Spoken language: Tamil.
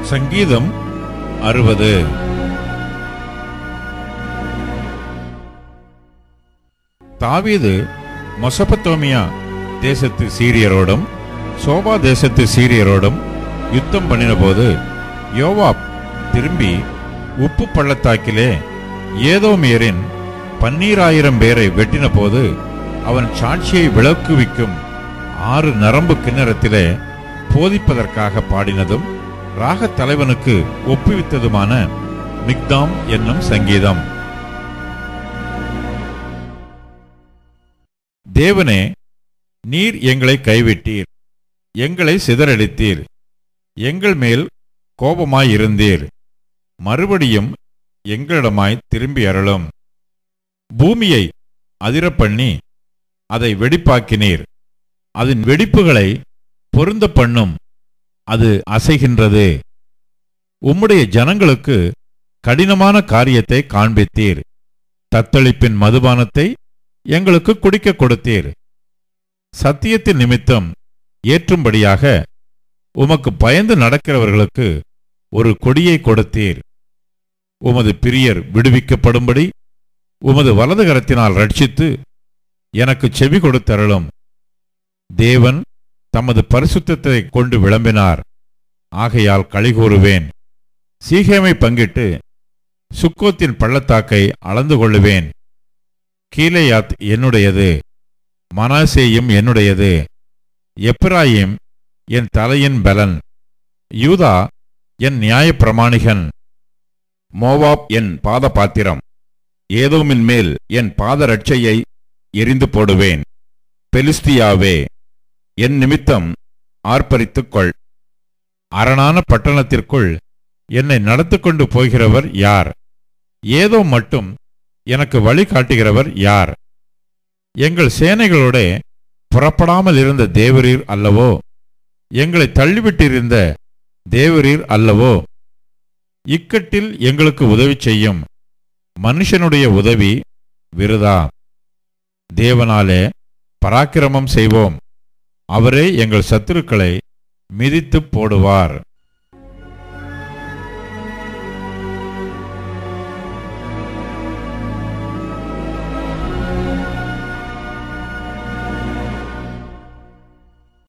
சங்கீதம் 60. தாவீது மெசொப்பொத்தேமியா தேசத்து சீரியரோடும் சோபா தேசத்து சீரியரோடும் யுத்தம் பண்ணினபோது யோவாப் திரும்பி உப்பு பள்ளத்தாக்கிலே ஏதோமியரின் 12000 பேரை வெட்டின போது அவன் சாட்சியை விளக்குவிக்கும் 6 நரம்பு கிண்ணறத்திலே போதிப்பதற்காக பாடினதும் ராகத் தலைவனுக்கு ஒப்புவித்ததுமான மிக்தாம் என்னும் சங்கீதம். தேவனே, நீர் எங்களை கைவிட்டீர், எங்களை சிதறடித்தீர், எங்கள் மேல் கோபமாயிருந்தீர். மறுபடியும் எங்களிடமாய் திரும்பி அருளும். பூமியை அதிரப்பண்ணி அதை வெடிப்பாக்கினீர். அதன் வெடிப்புகளை பொருந்த பண்ணும், அது அசைகின்றது. உம்முடைய ஜனங்களுக்கு கடினமான காரியத்தை காண்பித்தீர். தத்தளிப்பின் மதுபானத்தை எங்களுக்கு குடிக்க கொடுத்தீர். சத்தியத்தின் நிமித்தம் ஏற்றும்படியாக உமக்கு பயந்து நடக்கிறவர்களுக்கு ஒரு கொடியை கொடுத்தீர். உமது பிரியர் விடுவிக்கப்படும்படி உமது வலது கரத்தினால் ரட்சித்து எனக்கு செவி கொடுத்தருளும். தேவன் தமது பரிசுத்தத்தை கொண்டு விளம்பினார், ஆகையால் களிகூறுவேன். சீகேமை பங்கிட்டு சுக்கோத்தின் பள்ளத்தாக்கை அளந்து கொள்ளுவேன். கீலேயாத் என்னுடையது, மனாசேயும் என்னுடையது. எப்பிராயிம் என் தலையின் பலன், யூதா என் நியாயப்பிரமாணிகன். மோவாப் என் பாத பாத்திரம், ஏதோமின் மேல் என் பாத ரட்சையை எரிந்து போடுவேன். பெலிஸ்தியாவே, என் நிமித்தம் ஆர்ப்பரித்துக்கொள். அரணான பட்டணத்திற்குள் என்னை நடத்து கொண்டு போகிறவர் யார்? ஏதோ மட்டும் எனக்கு வழி காட்டுகிறவர் யார்? எங்கள் சேனைகளோட புறப்படாமல் இருந்த தேவரீர் அல்லவோ? எங்களை தள்ளிவிட்டிருந்த தேவரீர் அல்லவோ? இக்கட்டில் எங்களுக்கு உதவி செய்யும். மனுஷனுடைய உதவி விருதா. தேவனாலே பராக்கிரமம் செய்வோம். அவரே எங்கள் சத்துருக்களை மிதித்துப் போடுவார்.